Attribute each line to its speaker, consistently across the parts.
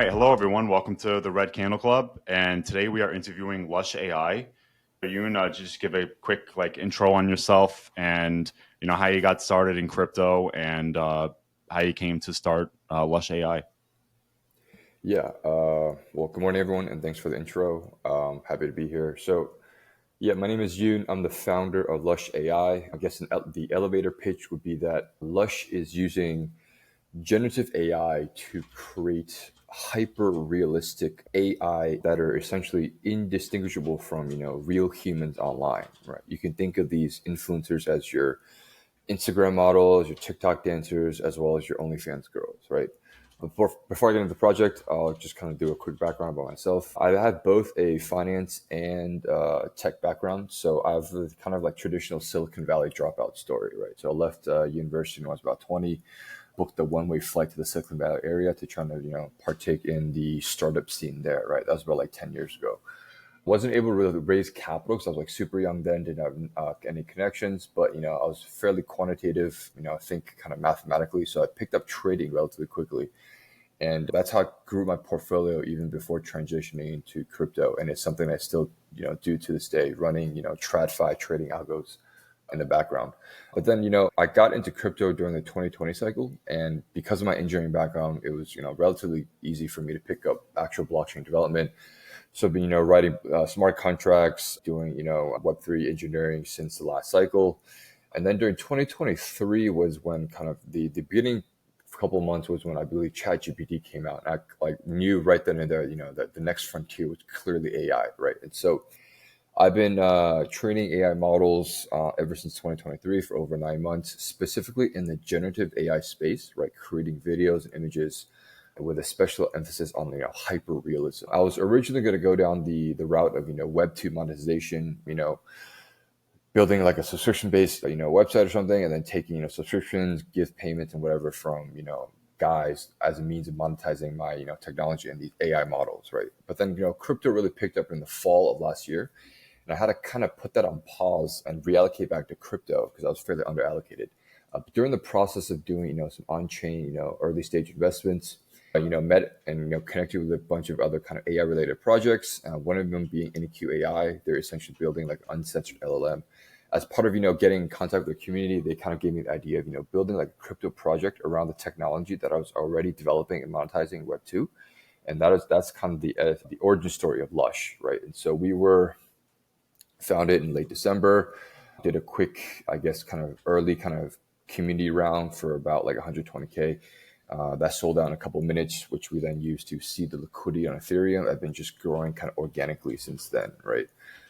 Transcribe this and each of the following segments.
Speaker 1: right, hello everyone. Welcome to the Red Candle Club, and today we are interviewing Lush AI. Yoon, just give a quick intro on yourself and how you got started in crypto and how you came to start Lush AI.
Speaker 2: Well, good morning, everyone, and thanks for the intro. Happy to be here. My name is Yoon. I'm the founder of Lush AI. I guess the elevator pitch would be that Lush is using generative AI to create hyper realistic AI that are essentially indistinguishable from real humans online. Right? You can think of these influencers as your Instagram models, your TikTok dancers, as well as your OnlyFans girls, right? Before I get into the project, I'll just kind of do a quick background about myself. I have both a finance and tech background. So I have the kind of like traditional Silicon Valley dropout story, right? So I left university when I was about 20, booked a one-way flight to the Silicon Valley area to try to, partake in the startup scene there, right? That was about like 10 years ago. Wasn't able to really raise capital because I was like super young then, didn't have any connections, but I was fairly quantitative, I think kind of mathematically. So I picked up trading relatively quickly. And that's how I grew my portfolio even before transitioning into crypto. And it's something I still, do to this day, running, TradFi trading algos in the background. But then, I got into crypto during the 2020 cycle. And because of my engineering background, it was, relatively easy for me to pick up actual blockchain development. So I've been, writing smart contracts, doing, Web3 engineering since the last cycle. And then during 2023 was when kind of the beginning couple of months was when I believe ChatGPT came out. And I knew right then and there, that the next frontier was clearly AI, right? And so I've been training AI models ever since 2023 for over 9 months, specifically in the generative AI space, right? Creating videos and images with a special emphasis on hyper realism. I was originally going to go down the route of Web2 monetization, building like a subscription based website or something, and then taking subscriptions, gift payments, and whatever from guys as a means of monetizing my technology and these AI models, right? But then crypto really picked up in the fall of last year, and I had to kind of put that on pause and reallocate back to crypto because I was fairly underallocated. But during the process of doing some on-chain early stage investments, met and connected with a bunch of other kind of AI related projects. One of them being EnqAI. They're essentially building like uncensored LLM. As part of getting in contact with the community, they kind of gave me the idea of building like a crypto project around the technology that I was already developing and monetizing in Web2, and that's kind of the origin story of Lush, right? And so we were founded in late December. Did a quick, I guess, kind of early kind of community round for about like 120K. That sold out in a couple of minutes, which we then used to seed the liquidity on Ethereum. I've been just growing kind of organically since then, right?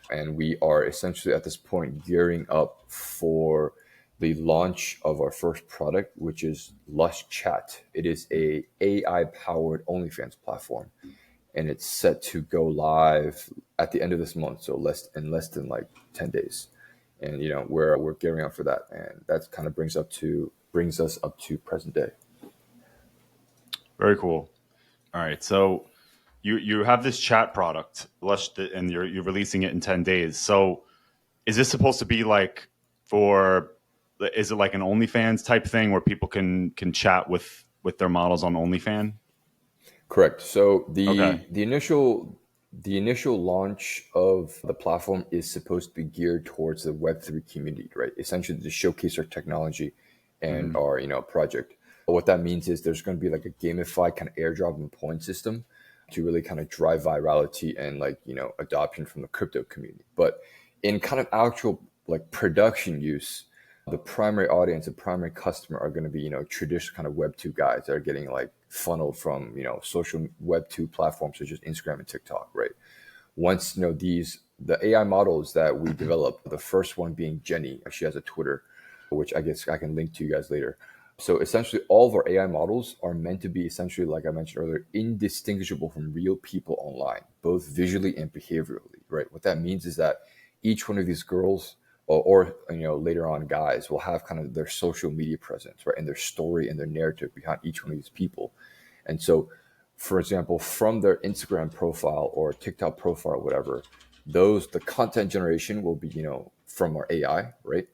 Speaker 2: And we are essentially at this point gearing up for the launch of our first product, which is Lush Chat. It is a AI-powered OnlyFans platform, and it's set to go live at the end of this month, so less than like 10 days. And we're gearing up for that, and that kind of brings us up to present day.
Speaker 1: Very cool. All right, so you have this chat product, Lush, and you're releasing it in 10 days. So is this supposed to be like is it like an OnlyFans type thing where people can chat with their models on OnlyFans?
Speaker 2: Correct. So
Speaker 1: Okay.
Speaker 2: the initial launch of the platform is supposed to be geared towards the Web3 community, right? Essentially to showcase our technology and
Speaker 1: Mm-hmm.
Speaker 2: our project. What that means is there's going to be like a gamified kind of airdrop and point system to really kind of drive virality and adoption from the crypto community. But in kind of actual like production use, the primary audience, the primary customer are going to be traditional kind of Web 2 guys that are getting like funneled from social Web 2 platforms such as Instagram and TikTok, right? Once the AI models that we developed, the first one being Jenny, she has a Twitter, which I guess I can link to you guys later. So essentially all of our AI models are meant to be essentially, like I mentioned earlier, indistinguishable from real people online, both visually and behaviorally, right? What that means is that each one of these girls or later on guys will have kind of their social media presence, right? And their story and their narrative behind each one of these people. And so, for example, from their Instagram profile or TikTok profile or whatever, the content generation will be, from our AI, right?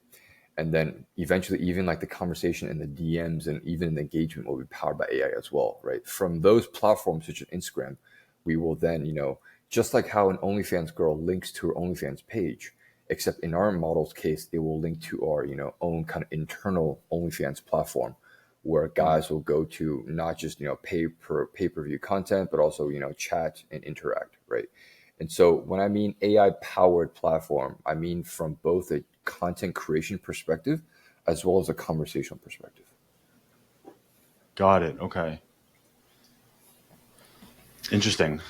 Speaker 2: And then eventually, even like the conversation and the DMs and even the engagement will be powered by AI as well, right? From those platforms such as Instagram, we will then, just like how an OnlyFans girl links to her OnlyFans page, except in our model's case, it will link to our, own kind of internal OnlyFans platform where guys will go to not just, pay-per-view content, but also, chat and interact, right? And so when I mean AI powered platform, I mean from both a content creation perspective as well as a conversational perspective.
Speaker 1: Got it. Okay. Interesting.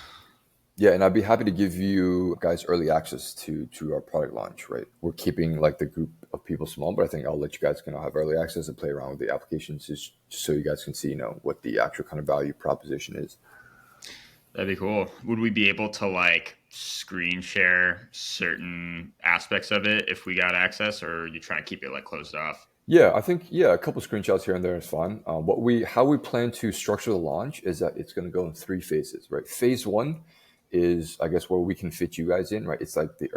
Speaker 2: Yeah, and I'd be happy to give you guys early access to our product launch, right? We're keeping like the group of people small, but I think I'll let you guys have early access and play around with the applications just so you guys can see, what the actual kind of value proposition is.
Speaker 3: That'd be cool. Would we be able to like screen share certain aspects of it if we got access, or are you trying to keep it like closed off?
Speaker 2: Yeah, I think a couple screenshots here and there is fine. How we plan to structure the launch is that it's going to go in three phases, right? Phase one is, I guess, where we can fit you guys in, right? It's like the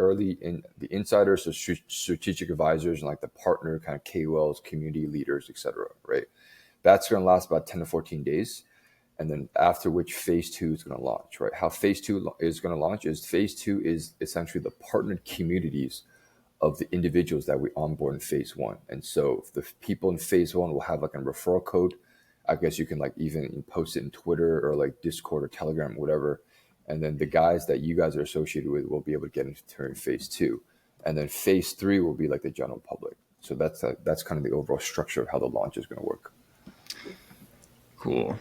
Speaker 2: insiders, so strategic advisors, and like the partner kind of KOLs, community leaders, etc. Right? That's going to last about 10 to 14 days, and then after which phase two is going to launch, right? How phase two is going to launch is phase two is essentially the partnered communities of the individuals that we onboard in phase one. And so the people in phase one will have like a referral code. I guess you can like even post it in Twitter or like Discord or Telegram, or whatever. And then the guys that you guys are associated with will be able to get into phase two. And then phase three will be like the general public. So that's kind of the overall structure of how the launch is going to work.
Speaker 3: Cool.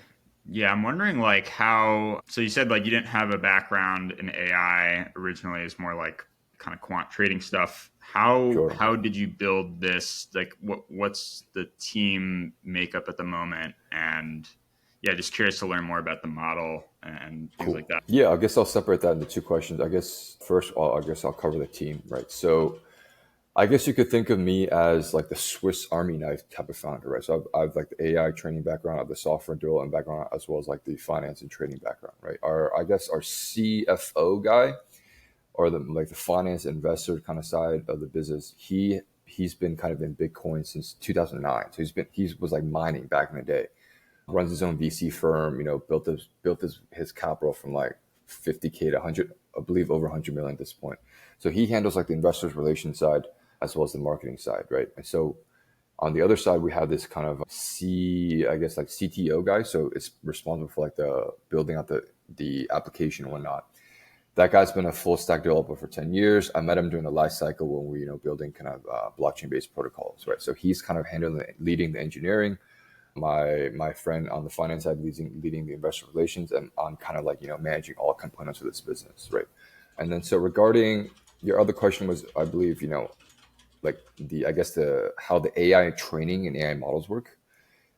Speaker 3: Yeah, I'm wondering like how. So you said like you didn't have a background in AI originally; it's more like kind of quant trading stuff. How
Speaker 2: Sure.
Speaker 3: how did you build this? Like, what's the team makeup at the moment? And yeah, just curious to learn more about the model and things
Speaker 2: Cool.
Speaker 3: like that.
Speaker 2: Yeah, I guess I'll separate that into two questions. I guess first, I guess I'll cover the team, right? So I guess you could think of me as like the Swiss Army knife type of founder, right? So I've like the AI training background, I have the software development background, as well as like the finance and trading background, right? I guess our CFO guy, or the finance investor kind of side of the business, he's been kind of in Bitcoin since 2009. So he was like mining back in the day. Runs his own VC firm, built his capital from like 50K to 100, I believe over 100 million at this point. So he handles like the investors relations side as well as the marketing side, right? And so on the other side, we have this kind of I guess like CTO guy. So it's responsible for like the building out the application and whatnot. That guy's been a full stack developer for 10 years. I met him during the life cycle when we, building kind of blockchain based protocols, right? So he's kind of leading the engineering. My friend on the finance side leading the investor relations, and I'm kind of like, managing all components of this business, right? And then so regarding your other question was, I believe, like I guess the how the AI training and AI models work.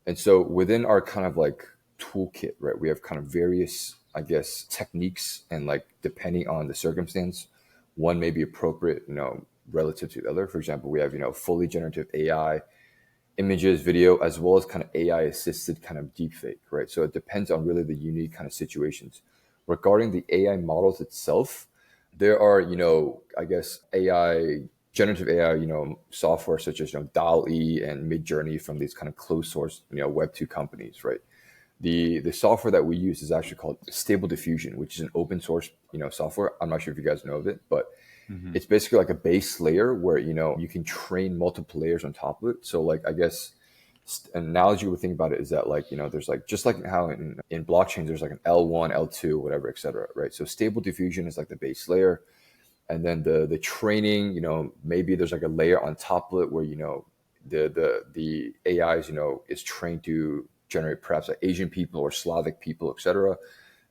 Speaker 2: And so within our kind of like toolkit, right, we have kind of various, I guess, techniques, and like depending on the circumstance, one may be appropriate, relative to the other. For example, we have, fully generative AI images, video, as well as kind of AI assisted kind of deepfake, right? So it depends on really the unique kind of situations. Regarding the AI models itself, there are, I guess generative AI, software such as, DALL-E and Midjourney from these kind of closed source, Web2 companies, right? The software that we use is actually called Stable Diffusion, which is an open source, software. I'm not sure if you guys know of it, but
Speaker 1: Mm-hmm.
Speaker 2: it's basically like a base layer where you can train multiple layers on top of it. So like I guess an analogy we think about it is that like there's like just like how in blockchains there's like an L1, L2, whatever, etc. Right? So Stable Diffusion is like the base layer, and then the training, maybe there's like a layer on top of it where the AIs is trained to generate perhaps like Asian people or Slavic people, etc.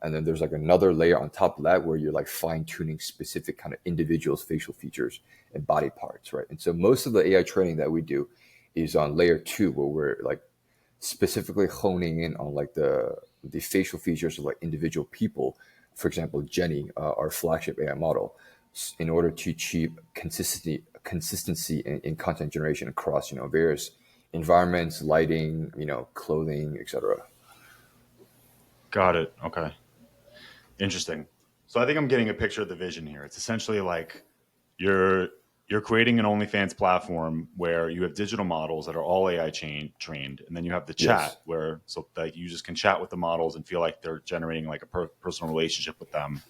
Speaker 2: And then there's like another layer on top of that where you're like fine tuning specific kind of individuals' facial features and body parts, right? And so most of the AI training that we do is on layer two, where we're like specifically honing in on like the facial features of like individual people. For example, Jenny, our flagship AI model, in order to achieve consistency in content generation across various environments, lighting, clothing, etc.
Speaker 1: Got it. Okay. Interesting. So I think I'm getting a picture of the vision here. It's essentially like you're you're creating an OnlyFans platform where you have digital models that are all AI trained, and then you have the
Speaker 2: Yes,
Speaker 1: chat where so like you just can chat with the models and feel like they're generating like a personal relationship with them,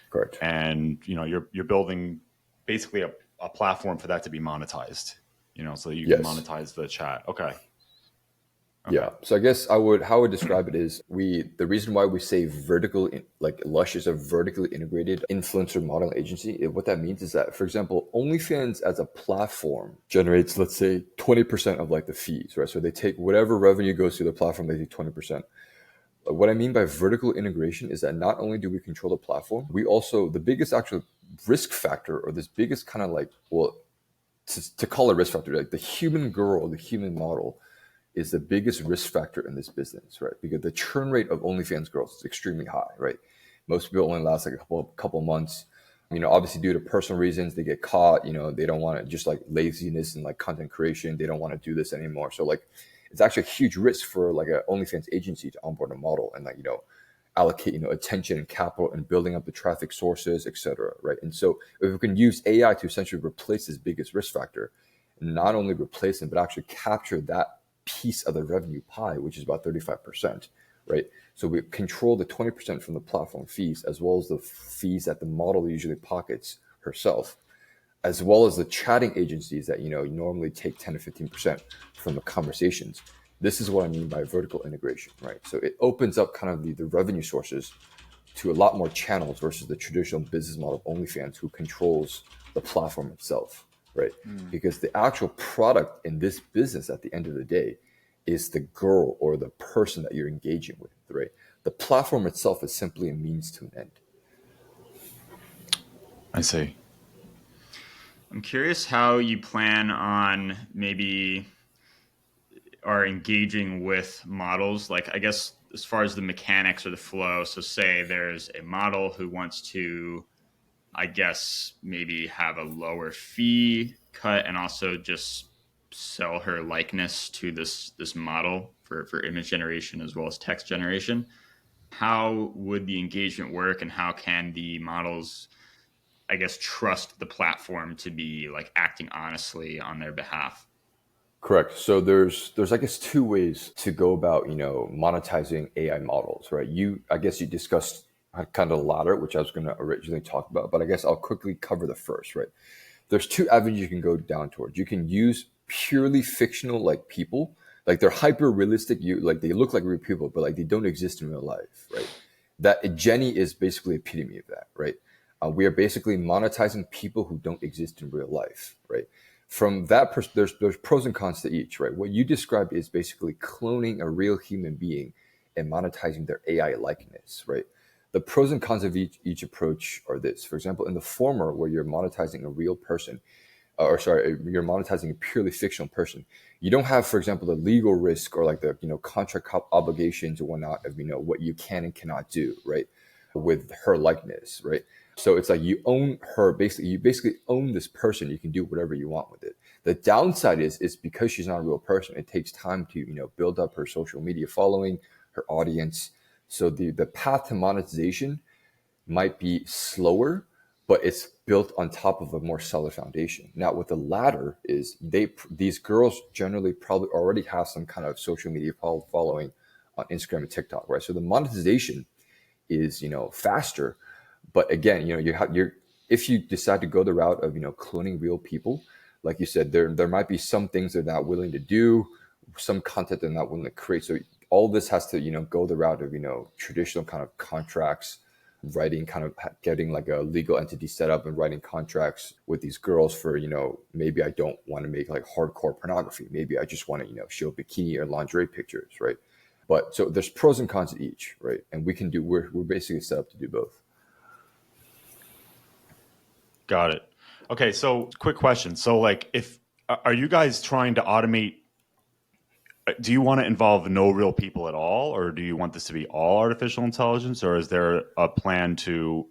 Speaker 2: correct.
Speaker 1: and you're building basically a platform for that to be monetized, so you can
Speaker 2: Yes.
Speaker 1: monetize the chat. Okay, okay,
Speaker 2: Yeah. So I guess how I would describe it is the reason why we say like Lush is a vertically integrated influencer modeling agency. What that means is that, for example, OnlyFans as a platform generates, let's say, 20% of like the fees, right? So they take whatever revenue goes through the platform, they take 20%. What I mean by vertical integration is that not only do we control the platform, we also, the biggest actual risk factor, or this biggest kind of like, well, to call it risk factor, like the human girl, the human model is the biggest risk factor in this business, right? Because the churn rate of OnlyFans girls is extremely high, right? Most people only last like a couple months. Obviously due to personal reasons, they get caught. They don't want to, just like laziness and like content creation, they don't want to do this anymore. So like, it's actually a huge risk for like a OnlyFans agency to onboard a model and like allocate attention and capital and building up the traffic sources, etc. Right? And so if we can use AI to essentially replace this biggest risk factor, not only replace them but actually capture that piece of the revenue pie, which is about 35%, right? So we control the 20% from the platform fees, as well as the fees that the model usually pockets herself, as well as the chatting agencies that normally take 10 to 15% from the conversations. This is what I mean by vertical integration, right? So it opens up kind of the revenue sources to a lot more channels versus the traditional business model of OnlyFans, who controls the platform itself, right?
Speaker 1: mm,
Speaker 2: Because the actual product in this business at the end of the day is the girl or the person that you're engaging with, right? The platform itself is simply a means to an end.
Speaker 1: I see.
Speaker 3: I'm curious how you plan on maybe are engaging with models. Like, I guess as far as the mechanics or the flow. So, say there's a model who wants to, I guess, maybe have a lower fee cut and also just sell her likeness to this model for image generation as well as text generation. How would the engagement work, and how can the models, I guess, trust the platform to be like acting honestly on their behalf?
Speaker 2: Correct. So there's I guess two ways to go about monetizing AI models, right? I guess you discussed kind of the latter, which I was going to originally talk about, but I guess I'll quickly cover the first, right? There's two avenues you can go down towards. You can use purely fictional like people, like they're hyper realistic. Like they look like real people, but like they don't exist in real life, right? That Jenny is basically epitome of that, right? We are basically monetizing people who don't exist in real life, right? From that, there's pros and cons to each, right? What you described is basically cloning a real human being and monetizing their AI likeness, right? The pros and cons of each approach are this. For example, in the former, where you're monetizing a real person, or sorry, you're monetizing a purely fictional person, you don't have, for example, the legal risk or like the contract obligations or whatnot of what you can and cannot do, right, with her likeness, right? So it's like you own her, basically. You basically own this person. You can do whatever you want with it. The downside is because she's not a real person, it takes time to build up her social media following, her audience. So the path to monetization might be slower, but it's built on top of a more solid foundation. Now, with the latter is these girls generally probably already have some kind of social media following on Instagram and TikTok, right? So the monetization is faster, but again, you're if you decide to go the route of cloning real people, like you said, there might be some things they're not willing to do, some content they're not willing to create. So all this has to go the route of traditional kind of contracts, writing, kind of getting like a legal entity set up and writing contracts with these girls for maybe I don't want to make like hardcore pornography, maybe I just want to show bikini or lingerie pictures, right? But so there's pros and cons to each, right? And we're basically set up to do both.
Speaker 1: Got it. Okay, so quick question. So like if are you guys trying to automate, do you want to involve no real people at all, or do you want this to be all artificial intelligence, or is there a plan to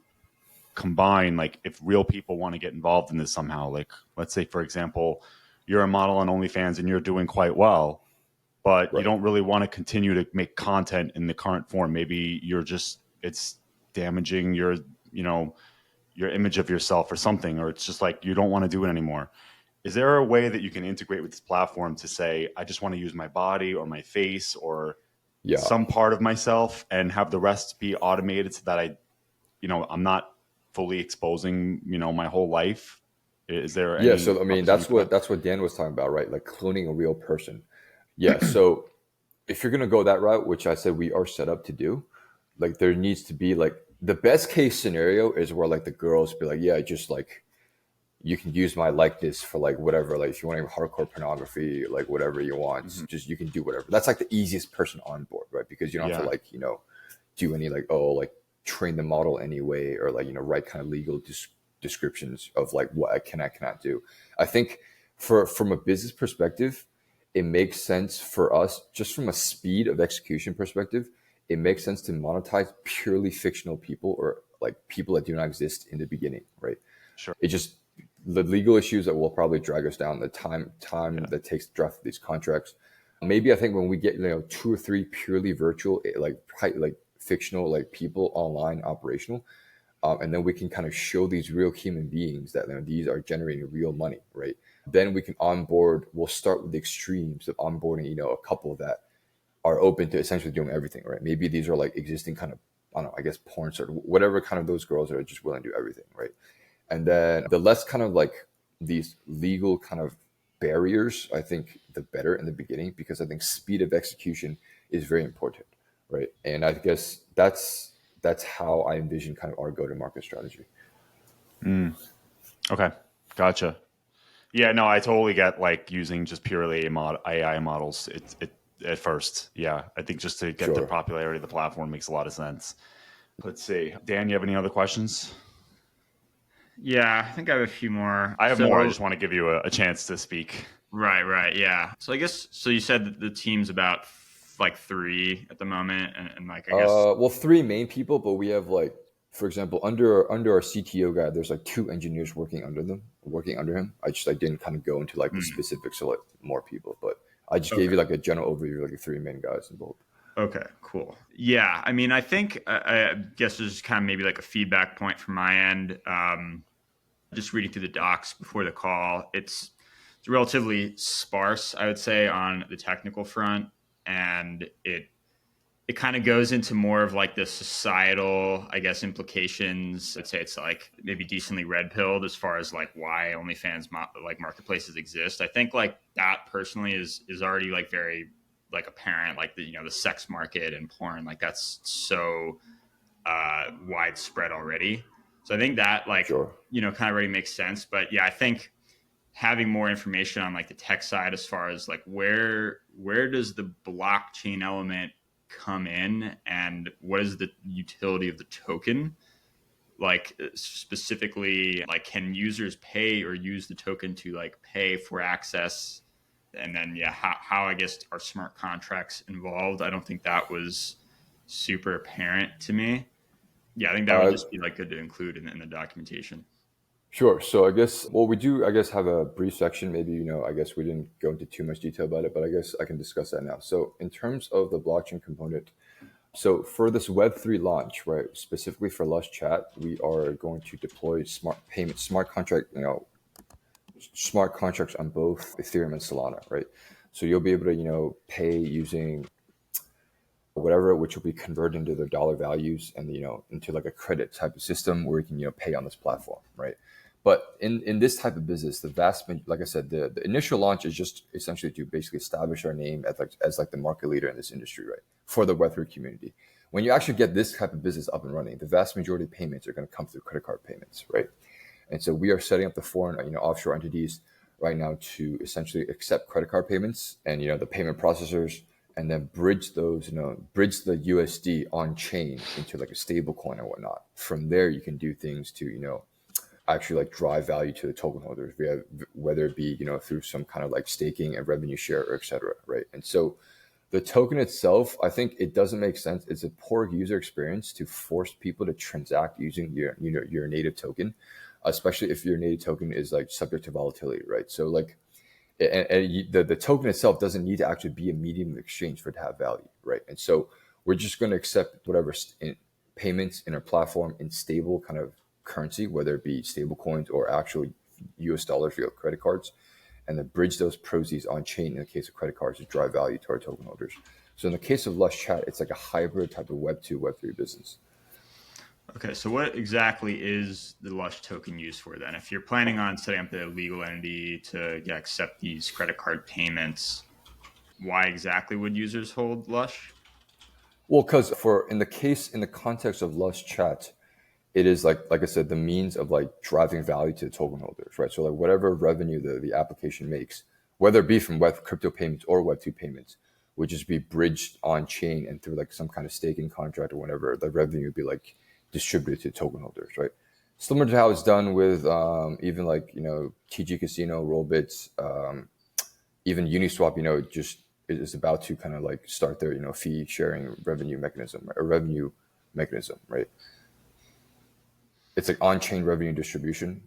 Speaker 1: combine, like if real people want to get involved in this somehow, like let's say for example you're a model on OnlyFans and you're doing quite well, but you
Speaker 2: Right.
Speaker 1: don't really want to continue to make content in the current form. Maybe you're just, it's damaging your your image of yourself or something, or it's just like you don't want to do it anymore. Is there a way that you can integrate with this platform to say, I just want to use my body or my face or
Speaker 2: Yeah.
Speaker 1: some part of myself and have the rest be automated so that I'm not fully exposing, my whole life? Is there
Speaker 2: Yeah.
Speaker 1: any
Speaker 2: So I mean,
Speaker 1: opportunity for that?
Speaker 2: that's what Dan was talking about, right? Like cloning a real person. Yeah. So if you're gonna go that route, which I said we are set up to do, like there needs to be like the best case scenario is where like the girls be like, yeah, just like you can use my likeness for like whatever, like if you want hardcore pornography, like whatever you want,
Speaker 1: Hmm.
Speaker 2: just you can do whatever. That's like the easiest person on board, right? Because you don't have to
Speaker 1: Yeah.
Speaker 2: like, do any like, like train the model anyway, or like, write kind of legal descriptions of like what I cannot do. I think from a business perspective, it makes sense for us just from a speed of execution perspective. It makes sense to monetize purely fictional people or like people that do not exist in the beginning, right?
Speaker 1: Sure.
Speaker 2: It just the legal issues that will probably drag us down, the time
Speaker 1: Yeah.
Speaker 2: that takes to draft these contracts. Maybe I think when we get 2 or 3 purely virtual like fictional like people online operational, and then we can kind of show these real human beings that these are generating real money, right? Then we can onboard. We'll start with the extremes of onboarding, a couple that are open to essentially doing everything, right? Maybe these are like existing kind of, I don't know, I guess porn star, whatever kind of those girls that are just willing to do everything, right? And then the less kind of like these legal kind of barriers, I think the better in the beginning, because I think speed of execution is very important, right? And I guess that's how I envision kind of our go-to-market strategy.
Speaker 1: Okay. Gotcha. Yeah, no, I totally get like using just purely AI models. It at first, yeah, I think just to get the
Speaker 2: Sure.
Speaker 1: popularity of the platform makes a lot of sense. Let's see, Dan, you have any other questions?
Speaker 3: Yeah, I think I have a few more.
Speaker 1: I have more. I
Speaker 3: So
Speaker 1: just want to give you a chance to speak.
Speaker 3: right, yeah. So I guess so. You said that the team's about like three at the moment, and like I guess.
Speaker 2: Well, 3 main people, but we have like, for example, under our CTO guy, there's like 2 engineers working under him. I didn't kind of go into like the
Speaker 3: Hmm,
Speaker 2: specifics of like more people, but I just gave
Speaker 3: okay.
Speaker 2: you like a general overview, like the 3 main guys involved.
Speaker 3: Okay, cool. Yeah, I mean, I think I guess there's kind of maybe like a feedback point from my end. Just reading through the docs before the call, it's relatively sparse, I would say, on the technical front, and it kind of goes into more of like the societal, I guess, implications. I'd say it's like maybe decently red pilled as far as like why OnlyFans like marketplaces exist. I think like that personally is already like very like apparent, like the sex market and porn, like that's so widespread already. So I think that like
Speaker 2: Sure.
Speaker 3: kind of already makes sense. But yeah, I think having more information on like the tech side as far as like where does the blockchain element come in and what is the utility of the token, like specifically like can users pay or use the token to like pay for access, and then yeah, how I guess are smart contracts involved. I don't think that was super apparent to me. Yeah, I think that would
Speaker 2: Uh,
Speaker 3: just be like good to include in the documentation.
Speaker 2: sure. So I guess, well, we do, I guess, have a brief section. Maybe, I guess we didn't go into too much detail about it, but I guess I can discuss that now. So in terms of the blockchain component, so for this Web3 launch, right, specifically for Lush Chat, we are going to deploy smart contracts on both Ethereum and Solana, right? So you'll be able to, pay using whatever, which will be converted into their dollar values and into like a credit type of system where you can pay on this platform, right? But in this type of business, like I said, the initial launch is just essentially to basically establish our name as like the market leader in this industry, right? For the Web3 community. When you actually get this type of business up and running, the vast majority of payments are going to come through credit card payments, right? And so we are setting up the foreign, offshore entities right now to essentially accept credit card payments and the payment processors, and then bridge the USD on chain into like a stable coin or whatnot. From there, you can do things to actually like drive value to the token holders, whether it be through some kind of like staking and revenue share or et cetera, right? And so the token itself, I think it doesn't make sense. It's a poor user experience to force people to transact using your native token, especially if your native token is like subject to volatility, right? So like, the token itself doesn't need to actually be a medium of exchange for it to have value, right? And so we're just going to accept whatever payments in our platform in stable kind of currency, whether it be stable coins or actual US dollars for your credit cards, and then bridge those proceeds on chain in the case of credit cards to drive value to our token holders. So in the case of Lush Chat, it's like a hybrid type of Web2, Web3 business.
Speaker 3: Okay, so what exactly is the Lush token used for then? If you're planning on setting up a legal entity to accept these credit card payments, why exactly would users hold Lush?
Speaker 2: Well, because in the context of Lush Chat, it is like I said, the means of like driving value to the token holders, right? So like whatever revenue the application makes, whether it be from Web crypto payments or Web2 payments, would just be bridged on chain and through like some kind of staking contract or whatever, the revenue would be like distributed to token holders, right? Similar to how it's done with even like, TG Casino, Rollbits, even Uniswap, just is about to kind of like start their, fee sharing revenue mechanism, right? A revenue mechanism, right? It's like on-chain revenue distribution.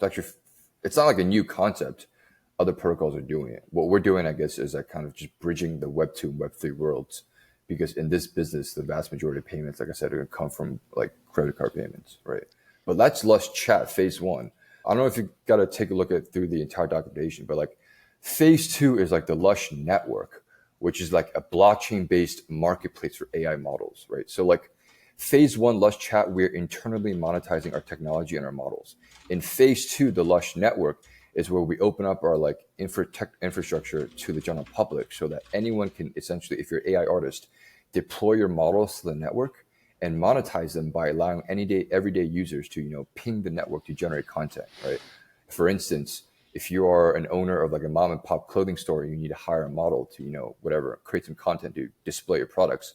Speaker 2: It's not like a new concept. Other protocols are doing it. What we're doing, I guess, is like kind of just bridging the Web 2 and Web 3 worlds, because in this business, the vast majority of payments, like I said, are going to come from like credit card payments, right? But that's Lush Chat phase 1. I don't know if you got to take a look at through the entire documentation, but like phase 2 is like the Lush Network, which is like a blockchain-based marketplace for AI models, right? So like phase 1, Lush Chat, we're internally monetizing our technology and our models. In phase 2, the Lush Network is where we open up our like infrastructure to the general public so that anyone can essentially, if you're an AI artist, deploy your models to the network and monetize them by allowing everyday users to, ping the network to generate content, right? For instance, if you are an owner of like a mom and pop clothing store, you need to hire a model to, whatever, create some content to display your products.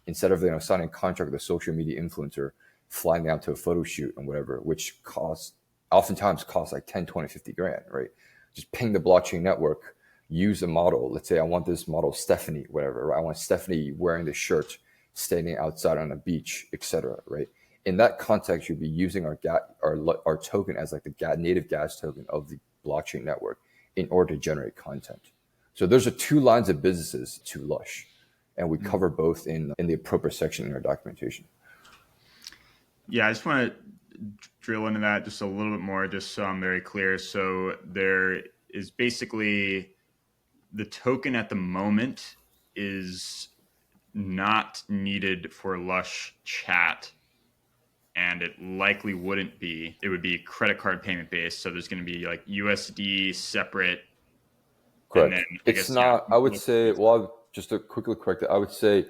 Speaker 2: Instead of signing a contract with a social media influencer, flying down to a photo shoot and whatever, which oftentimes costs like 10, 20, 50 grand, right? Just ping the blockchain network, use a model. Let's say I want this model, Stephanie, whatever, right? I want Stephanie wearing the shirt, standing outside on a beach, etc., right? In that context, you'll be using our token as like the native gas token of the blockchain network in order to generate content. So those are two lines of businesses to Lush, and we cover both in the appropriate section in our documentation.
Speaker 3: Yeah, I just want to drill into that just a little bit more, just so I'm very clear. So there is basically the token at the moment is not needed for Lush Chat, and it likely wouldn't be. It would be credit card payment based. So there's going to be like USD separate.
Speaker 2: Correct.
Speaker 3: And then
Speaker 2: It's not, I would say, just to quickly correct it, I would say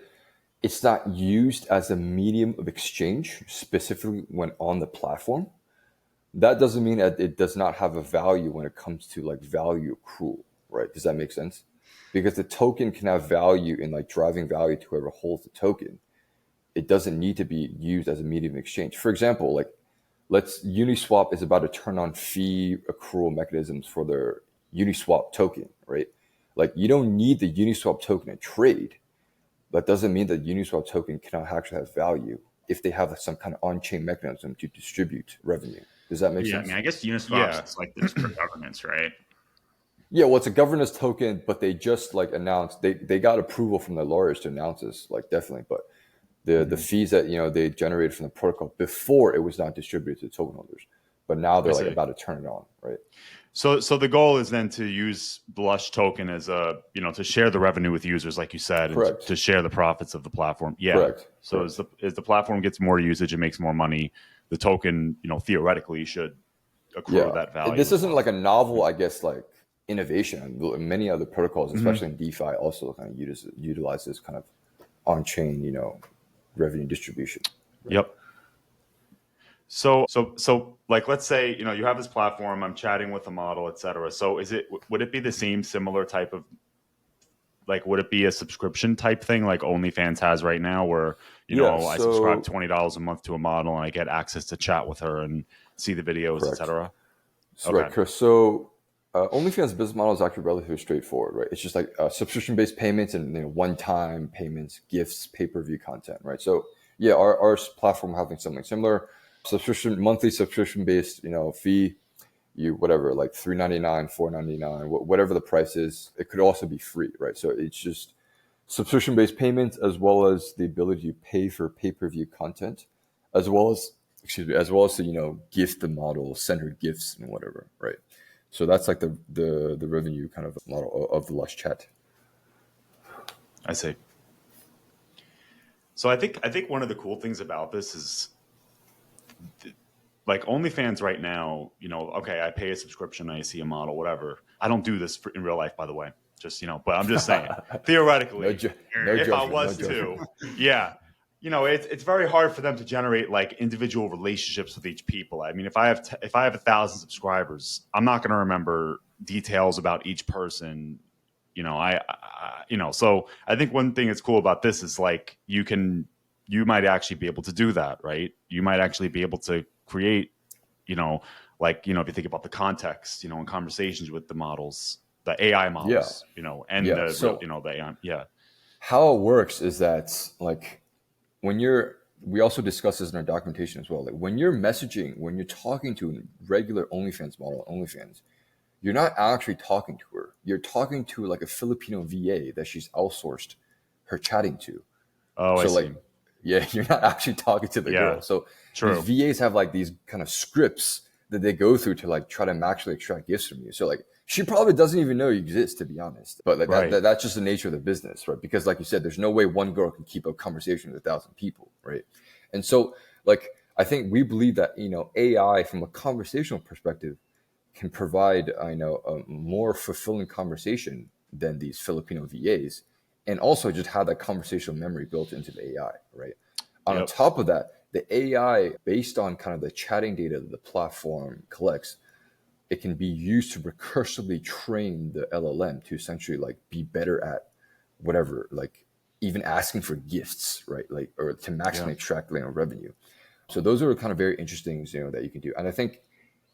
Speaker 2: it's not used as a medium of exchange, specifically when on the platform. That doesn't mean that it does not have a value when it comes to like value accrual, right? Does that make sense? Because the token can have value in like driving value to whoever holds the token. It doesn't need to be used as a medium of exchange. For example, like Uniswap is about to turn on fee accrual mechanisms for their Uniswap token, right? Like you don't need the Uniswap token to trade. That doesn't mean that Uniswap token cannot actually have value if they have some kind of on-chain mechanism to distribute revenue. Does that make sense?
Speaker 3: I mean, I guess Uniswap's it's like this for governance, right?
Speaker 2: Yeah, well, it's a governance token, but they just like announced they got approval from the lawyers to announce this, like definitely. But the fees that they generated from the protocol before, it was not distributed to token holders, but now they're like about to turn it on, right?
Speaker 1: So the goal is then to use the Lush token as to share the revenue with users, like you said, and to share the profits of the platform. Yeah.
Speaker 2: Correct.
Speaker 1: So
Speaker 2: Correct.
Speaker 1: as the platform gets more usage and makes more money, the token, theoretically should accrue that value.
Speaker 2: This isn't like a novel, I guess, like innovation. Many other protocols, especially in DeFi, also kind of utilize this kind of on-chain, revenue distribution.
Speaker 1: Right? Yep. So like, let's say, you have this platform, I'm chatting with a model, et cetera. So would it be the similar type of, like, would it be a subscription type thing like OnlyFans has right now where, I subscribe $20 a month to a model and I get access to chat with her and see the videos, et cetera?
Speaker 2: Okay. Right. So OnlyFans business model is actually relatively straightforward, right? It's just like subscription-based payments and one-time payments, gifts, pay-per-view content, right? So yeah, our platform having something similar. Monthly subscription-based, fee, whatever, like $3.99, $4.99, whatever the price is. It could also be free, right? So it's just subscription-based payments, as well as the ability to pay for pay-per-view content, as well as excuse me, as well as to, gift the model, send her gifts and whatever, right? So that's like the revenue kind of model of the Lush Chat.
Speaker 1: I see. So I think one of the cool things about this is like OnlyFans right now, okay, I pay a subscription, I see a model, whatever. I don't do this in real life, by the way. Just, but I'm just saying,
Speaker 2: No,
Speaker 1: theoretically,
Speaker 2: no
Speaker 1: if I
Speaker 2: judgment, no
Speaker 1: was
Speaker 2: judgment.
Speaker 1: to, yeah, it's very hard for them to generate like individual relationships with each people. I mean, if I have 1,000 subscribers, I'm not going to remember details about each person. So I think one thing that's cool about this is like you might actually be able to do that, right? You might actually be able to create, you know, if you think about the context, in conversations with the models, the AI
Speaker 2: Yeah,
Speaker 1: models, and
Speaker 2: yeah.
Speaker 1: the real,
Speaker 2: So
Speaker 1: the AI, yeah.
Speaker 2: how it works is that like when you're we also discuss this in our documentation as well. Like when you're talking to a regular OnlyFans model on OnlyFans, you're not actually talking to her. You're talking to like a Filipino VA that she's outsourced her chatting to.
Speaker 1: Oh, I
Speaker 2: So
Speaker 1: see.
Speaker 2: like, yeah, you're not actually talking to the
Speaker 1: Yeah,
Speaker 2: girl. So these
Speaker 1: true.
Speaker 2: VAs have like these kind of scripts that they go through to like try to actually extract gifts from you. So like she probably doesn't even know you exist, to be honest. But like
Speaker 1: Right.
Speaker 2: that's just the nature of the business, right? Because like you said, there's no way one girl can keep a conversation with 1,000 people, right? And so like I think we believe that AI from a conversational perspective can provide a more fulfilling conversation than these Filipino VAs, and also just have that conversational memory built into the AI, right? On
Speaker 1: Yep.
Speaker 2: top of that, the AI, based on kind of the chatting data that the platform collects, it can be used to recursively train the LLM to essentially like be better at whatever, like even asking for gifts, right? Like, or to
Speaker 1: Yeah.
Speaker 2: maximally extract revenue. So those are kind of very interesting, that you can do. And I think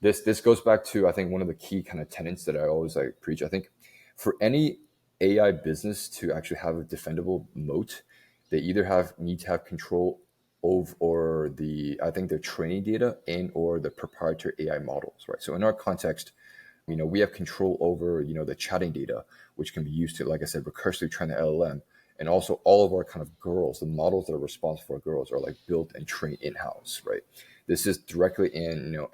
Speaker 2: this goes back to, I think, one of the key kind of tenets that I always like preach. I think for any AI business to actually have a defendable moat, they either need to have control over or I think their training data and or the proprietary AI models, right? So in our context, we have control over, the chatting data, which can be used to, like I said, recursively train the LLM. And also all of our kind of girls, the models that are responsible for girls are like built and trained in-house, right? This is directly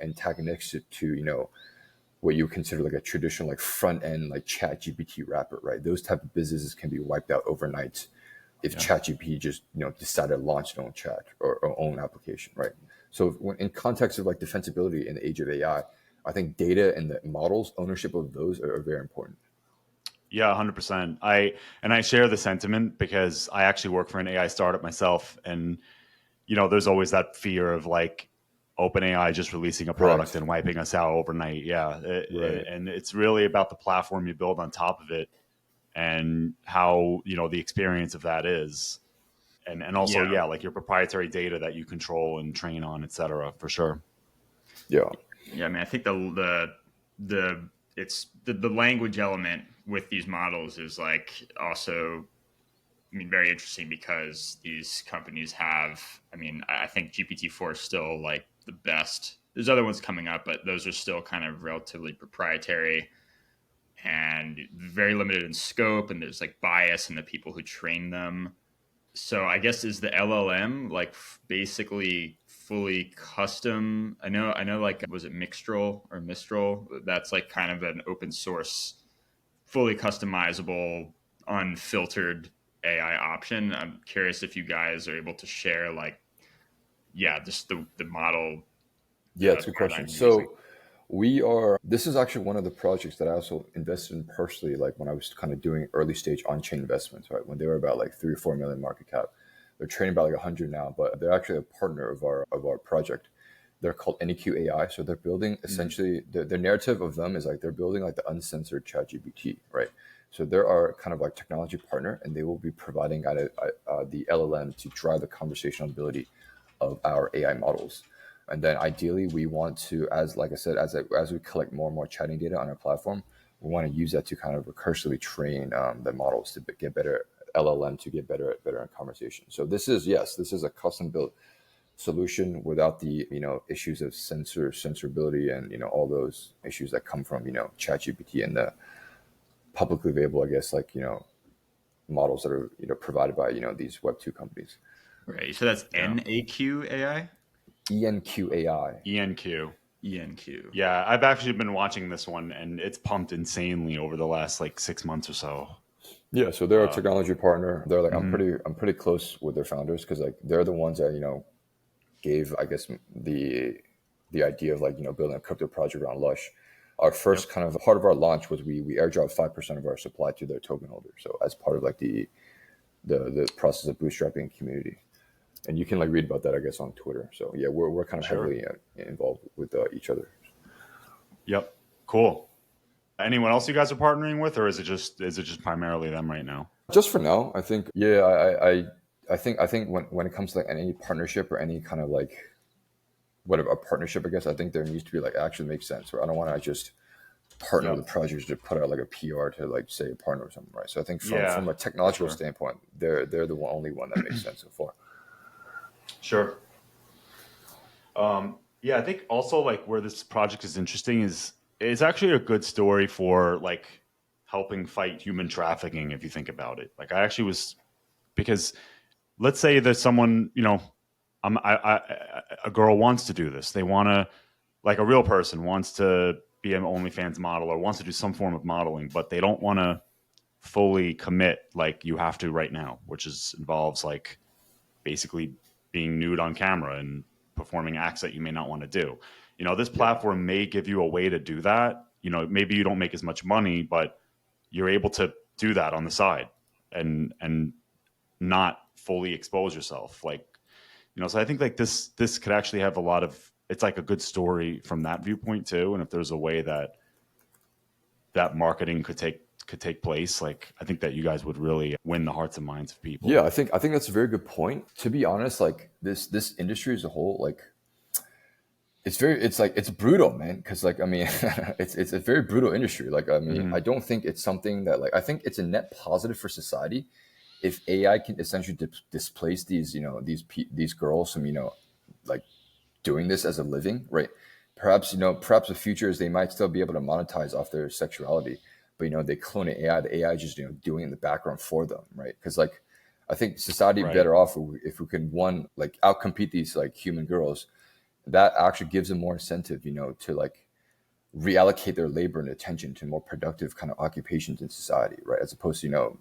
Speaker 2: antagonistic to, what you consider like a traditional like front end like chat GPT wrapper, right? Those type of businesses can be wiped out overnight if
Speaker 1: Yeah.
Speaker 2: chat GPT just, decided to launch its own chat or own application, right? So when, in context of like defensibility in the age of I think data and the models, ownership of those are very important.
Speaker 1: Yeah, 100%. I share the sentiment because I actually work for an AI startup myself, and there's always that fear of like OpenAI just releasing a product
Speaker 2: Correct.
Speaker 1: and wiping us out overnight. Yeah,
Speaker 2: Right.
Speaker 1: and it's really about the platform you build on top of it and how the experience of that is, and also,
Speaker 3: Yeah.
Speaker 1: yeah, like your proprietary data that you control and train on, etc. For sure.
Speaker 2: Yeah.
Speaker 3: Yeah, I mean, I think the it's the language element with these models is like also, I mean, very interesting because these companies have, I mean, I think GPT-4 is still like the best. There's other ones coming up, but those are still kind of relatively proprietary and very limited in scope. And there's like bias in the people who train them. So I guess is the LLM like basically fully custom? I know. Like, was it Mixtral or Mistral? That's like kind of an open source, fully customizable, unfiltered AI option. I'm curious if you guys are able to share like, yeah, just the model
Speaker 2: Yeah, it's a good question.
Speaker 3: paradigm you're using.
Speaker 2: So this is actually one of the projects that I also invested in personally, like when I was kind of doing early stage on-chain investments, right? When they were about like 3 or 4 million market cap. They're trading about like 100 now, but they're actually a partner of our project. They're called EnqAI. So they're building
Speaker 1: Mm.
Speaker 2: essentially the narrative of them is like they're building like the uncensored chat GPT, right? So they're our kind of like technology partner, and they will be providing the LLM to drive the conversational ability of our AI models. And then ideally, we want to, as like I said, as we collect more and more chatting data on our platform, we want to use that to kind of recursively train the models to get better LLM to get better in conversation. So this is a custom built solution without the issues of censorability and all those issues that come from ChatGPT and the publicly available, I guess, like models that are provided by these Web2 companies.
Speaker 3: Right. So that's
Speaker 1: Yeah.
Speaker 3: NAQAI.
Speaker 2: EnqAI.
Speaker 1: EnQ.
Speaker 3: EnQ.
Speaker 1: Yeah, I've actually been watching this one, and it's pumped insanely over the last like 6 months or so.
Speaker 2: Yeah, so they're a technology partner. They're like
Speaker 1: Mhm.
Speaker 2: I'm pretty close with their founders because like they're the ones that gave I guess the idea of like building a crypto project around Lush. Our first
Speaker 1: Yep.
Speaker 2: kind of part of our launch was we airdropped 5% of our supply to their token holders. So as part of like the process of bootstrapping community, and you can like read about that I guess on Twitter. So yeah, we're kind of
Speaker 1: Sure.
Speaker 2: heavily involved with each other.
Speaker 1: Yep. Cool. Anyone else you guys are partnering with, or is it just primarily them right now?
Speaker 2: Just for now, I think I think when it comes to like any partnership or any kind of like whatever a partnership, I guess I think there needs to be like actually makes sense. Or I don't want to just partner
Speaker 1: Yep.
Speaker 2: with projects to put out like a PR to like say a partner or something, right? So I think from a
Speaker 1: For
Speaker 2: technological
Speaker 1: sure.
Speaker 2: standpoint, they're only one that makes sense so far.
Speaker 1: Sure. Yeah, I think also like where this project is interesting is it's actually a good story for like helping fight human trafficking if you think about it. Like I actually was because let's say that someone a girl wants to do this. They want to like a real person wants to be an OnlyFans model or wants to do some form of modeling, but they don't want to fully commit like you have to right now, which involves like basically being nude on camera and performing acts that you may not want to do. This platform may give you a way to do that. Maybe you don't make as much money, but you're able to do that on the side and not fully expose yourself. Like, so I think like this could actually have a lot of it's like a good story from that viewpoint too. And if there's a way that marketing could take place, like I think that you guys would really win the hearts and minds of people.
Speaker 2: Yeah, I think that's a very good point. To be honest, like this industry as a whole, like it's brutal, man. Because like I mean, it's a very brutal industry. Like I mean, I don't think it's something that like I think it's a net positive for society if AI can essentially displace these girls from like doing this as a living, right? Perhaps the future is they might still be able to monetize off their sexuality, but they clone an AI. The AI is just doing it in the background for them, right? Because like I think society
Speaker 1: Right.
Speaker 2: better off if we can one like outcompete these like human girls. That actually gives them more incentive, to like reallocate their labor and attention to more productive kind of occupations in society, right? As opposed to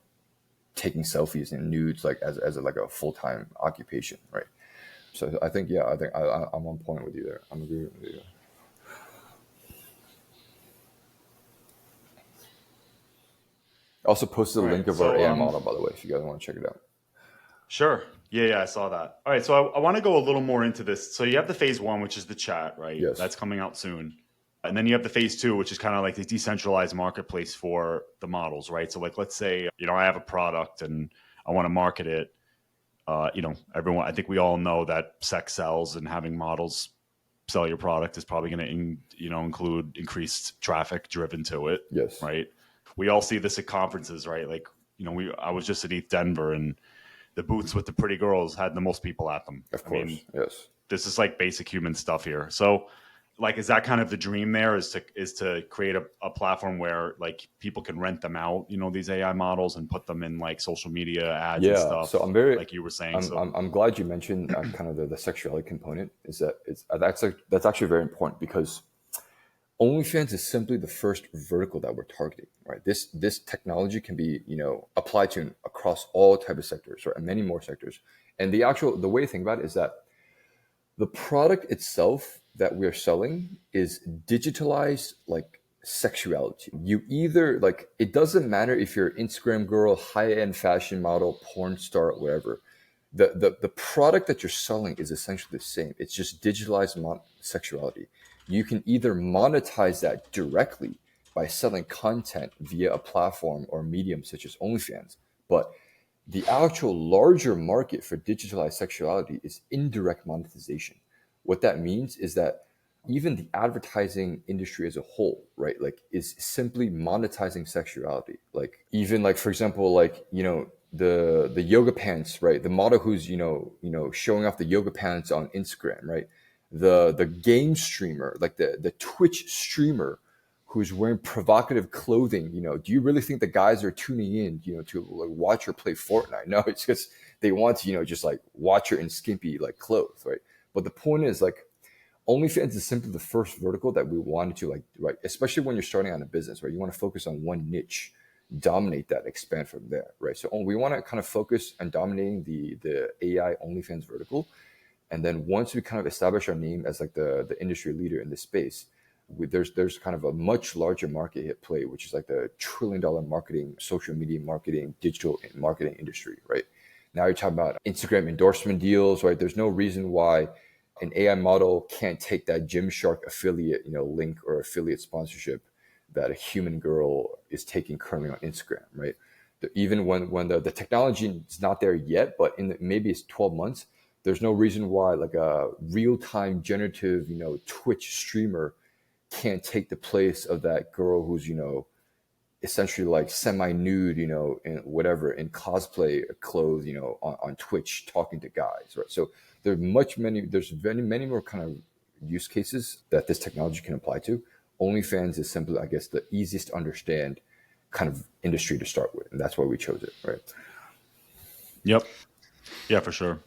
Speaker 2: taking selfies and nudes like as like a full-time occupation, right? So I think I'm on point with you there. I'm agreeing with you. I also posted a
Speaker 1: All
Speaker 2: link
Speaker 1: right.
Speaker 2: of our AI model, by the way, if you guys want to check it out.
Speaker 1: Sure. Yeah, I saw that. All right, so I want to go a little more into this. So you have the phase one, which is the chat, right?
Speaker 2: Yes.
Speaker 1: That's coming out soon. And then you have the phase two, which is kind of like the decentralized marketplace for the models, right? So like, let's say, I have a product and I want to market it. Everyone, I think we all know that sex sells, and having models sell your product is probably going to, include increased traffic driven to it.
Speaker 2: Yes.
Speaker 1: Right. We all see this at conferences, right? Like, I was just at ETH Denver, and the booths with the pretty girls had the most people at them.
Speaker 2: Of course. Yes.
Speaker 1: This is like basic human stuff here. So like, is that kind of the dream there is to create a platform where like people can rent them out, these AI models, and put them in like social media ads and stuff.
Speaker 2: So I'm very,
Speaker 1: like you were saying.
Speaker 2: I'm glad you mentioned kind of the sexuality component that's actually very important because OnlyFans is simply the first vertical that we're targeting, right? This technology can be, applied to across all type of sectors, right? And many more sectors. And the way to think about it is that the product itself that we're selling is digitalized like sexuality. You either like it doesn't matter if you're an Instagram girl, high-end fashion model, porn star, whatever. The product that you're selling is essentially the same. It's just digitalized sexuality. You can either monetize that directly by selling content via a platform or medium such as OnlyFans, but the actual larger market for digitalized sexuality is indirect monetization. What that means is that even the advertising industry as a whole, right, like is simply monetizing sexuality. Like even like, for example, like, the yoga pants, right? The model who's, showing off the yoga pants on Instagram, right? The game streamer, like the Twitch streamer who's wearing provocative clothing, do you really think the guys are tuning in, to like watch her play Fortnite? No, it's because they want to, just like watch her in skimpy like clothes, right? But the point is, like, OnlyFans is simply the first vertical that we wanted to, like, right, especially when you're starting on a business, right? You want to focus on one niche, dominate that, expand from there, right? So we want to kind of focus on dominating the AI OnlyFans vertical. And then once we kind of establish our name as like the industry leader in this space, there's kind of a much larger market at play, which is like the $1 trillion marketing, social media marketing, digital marketing industry, right? Now you're talking about Instagram endorsement deals, right? There's no reason why an AI model can't take that Gymshark affiliate, link or affiliate sponsorship that a human girl is taking currently on Instagram, right? Even when the technology is not there yet, but maybe it's 12 months, there's no reason why like a real-time generative, Twitch streamer can't take the place of that girl who's, essentially like semi-nude, in whatever, in cosplay clothes, on Twitch talking to guys, right? So there's many more kind of use cases that this technology can apply to. OnlyFans is simply, I guess, the easiest to understand kind of industry to start with, and that's why we chose it, right?
Speaker 1: Yep. Yeah, for sure.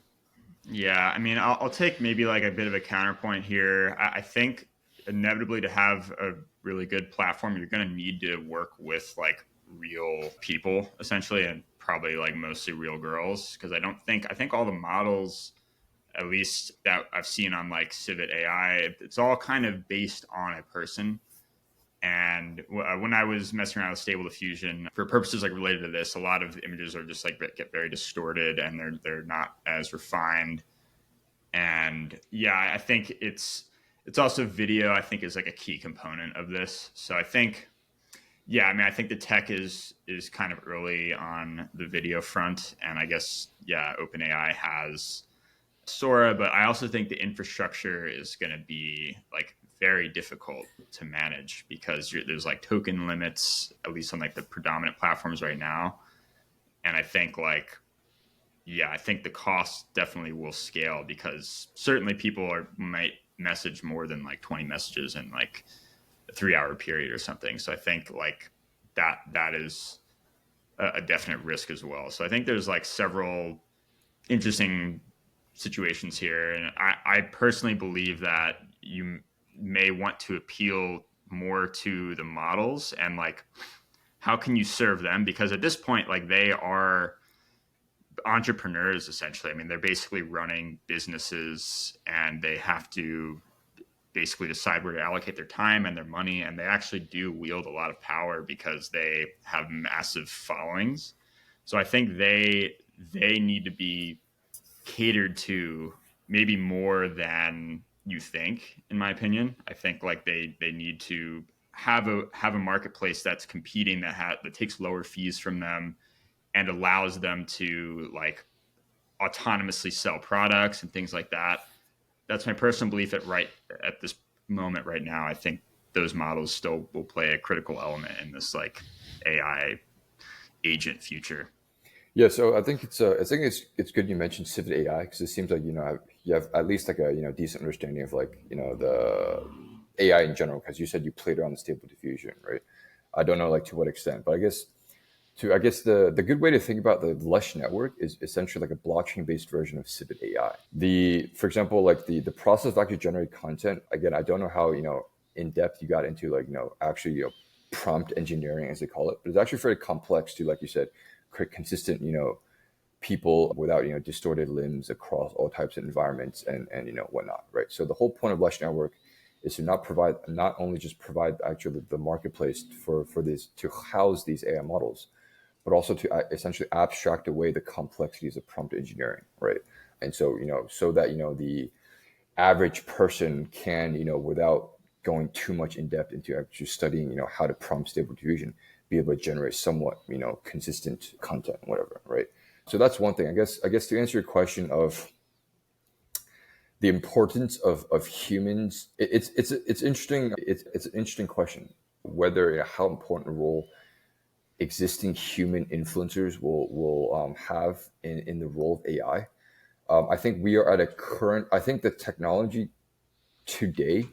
Speaker 3: Yeah, I mean, I'll take maybe like a bit of a counterpoint here. I think inevitably to have a really good platform, you're going to need to work with like real people essentially, and probably like mostly real girls. Because I think all the models, at least that I've seen on like Civit AI, it's all kind of based on a person. And when I was messing around with Stable Diffusion for purposes like related to this, a lot of images are just like get very distorted and they're not as refined. And yeah, I think it's also video. I think is like a key component of this. So I think, yeah, I mean, I think the tech is kind of early on the video front, and I guess yeah, OpenAI has Sora, but I also think the infrastructure is going to be like very difficult to manage because there's like token limits, at least on like the predominant platforms right now. And I think like, yeah, I think the cost definitely will scale because certainly might message more than like 20 messages in like a 3 hour period or something. So I think like that is a definite risk as well. So I think there's like several interesting situations here. And I personally believe that you may want to appeal more to the models and like how can you serve them? Because at this point, like they are entrepreneurs essentially. I mean, they're basically running businesses and they have to basically decide where to allocate their time and their money. And they actually do wield a lot of power because they have massive followings. So I think they need to be catered to maybe more than you think, in my opinion. I think like they need to have a marketplace that's competing that takes lower fees from them and allows them to like autonomously sell products and things like that. That's my personal belief at this moment right now. I think those models still will play a critical element in this like AI agent future.
Speaker 2: Yeah, so I think it's good you mentioned Civit AI because it seems like you have at least like a decent understanding of like the AI in general because you said you played around the Stable Diffusion, right? I don't know like to what extent, but I guess the good way to think about the Lush network is essentially like a blockchain based version of Civit AI. For example, like the process of actually generating content. Again, I don't know how in depth you got into like actually prompt engineering as they call it, but it's actually very complex to, like you said, create consistent people without distorted limbs across all types of environments and whatnot, right? So the whole point of Lush network is to not only just provide actually the marketplace for this to house these AI models, but also to essentially abstract away the complexities of prompt engineering, right? And so so that the average person can without going too much in depth into actually studying how to prompt Stable Diffusion, be able to generate somewhat consistent content, whatever, right? So that's one thing. I guess to answer your question of the importance of humans, it's interesting. It's an interesting question whether how important a role existing human influencers will have in the role of AI. I think we are at a current. I think the technology today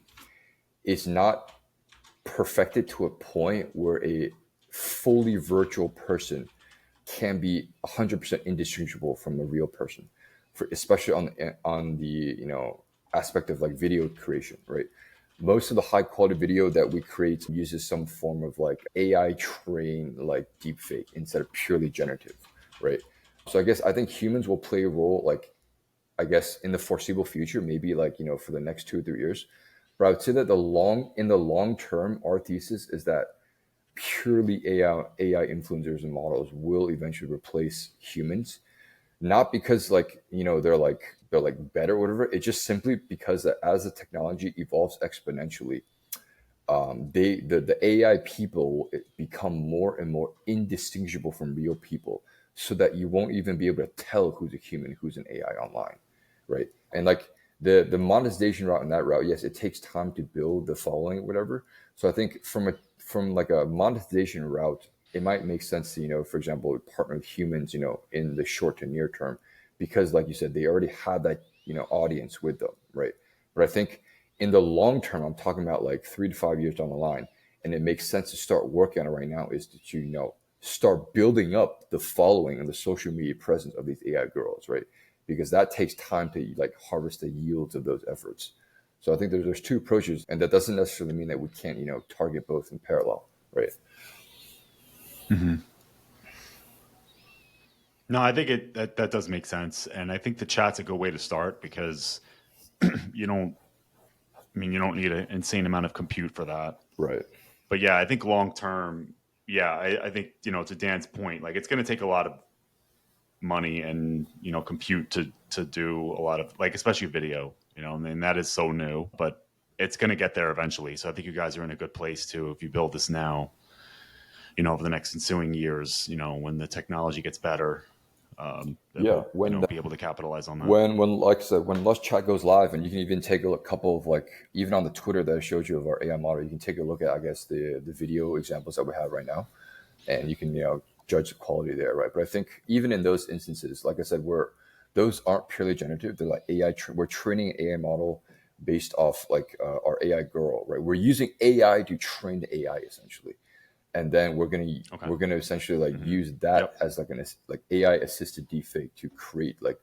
Speaker 2: is not perfected to a point where a fully virtual person can be 100% indistinguishable from a real person, especially on the aspect of like video creation, right? Most of the high quality video that we create uses some form of like AI trained like deepfake instead of purely generative, right? So I think humans will play a role, like I guess in the foreseeable future, maybe like, for the next 2 or 3 years. But I would say that in the long term, our thesis is that purely AI influencers and models will eventually replace humans, not because like, they're like better or whatever. It's just simply because that as the technology evolves exponentially, the AI people will become more and more indistinguishable from real people, so that you won't even be able to tell who's a human, who's an AI online, right? And like the monetization route and that route, yes, it takes time to build the following, or whatever. So I think from like a monetization route, it might make sense to, for example, partner with humans, in the short to near term, because like you said, they already have that, audience with them, right? But I think in the long term, I'm talking about like 3 to 5 years down the line, and it makes sense to start working on it right now, is to, start building up the following and the social media presence of these AI girls, right? Because that takes time to like harvest the yields of those efforts. So I think there's two approaches, and that doesn't necessarily mean that we can't, target both in parallel, right?
Speaker 1: No, I think that does make sense, and I think the chat's a good way to start because you don't. I mean, you don't need an insane amount of compute for that.
Speaker 2: Right.
Speaker 1: But yeah, I think long term, yeah, I think to Dan's point, like it's going to take a lot of money and compute to do a lot of like especially video, and that is so new, but it's going to get there eventually. So I think you guys are in a good place too if you build this now, over the next ensuing years, when the technology gets better,
Speaker 2: Yeah.
Speaker 1: they'll be able to capitalize on that.
Speaker 2: When like I said, when Lush Chat goes live, and you can even take a couple of like, even on the Twitter that I showed you of our AI model, you can take a look at, I guess, the video examples that we have right now, and you can, judge the quality there, right? But I think even in those instances, like I said, those aren't purely generative. They're like AI. We're training an AI model based off like our AI girl, right? We're using AI to train the AI essentially, and then
Speaker 1: Okay.
Speaker 2: we're gonna essentially like use that as like like AI assisted deepfake to create like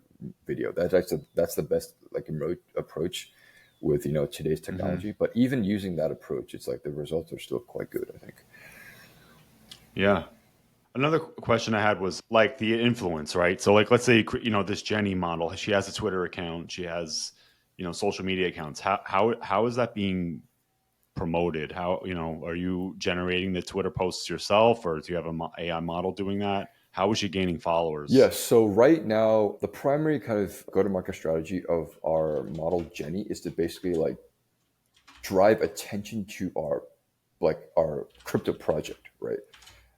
Speaker 2: video. That's the best like approach with today's technology. But even using that approach, it's like the results are still quite good, I think.
Speaker 1: Yeah. Another question I had was like the influence, right? So like let's say this Jenny model, she has a Twitter account, she has social media accounts. How is that being promoted? How are you generating the Twitter posts yourself, or do you have a AI model doing that? How is she gaining followers?
Speaker 2: Yes. So right now, the primary kind of go-to-market strategy of our model Jenny is to basically like drive attention to our crypto project, right?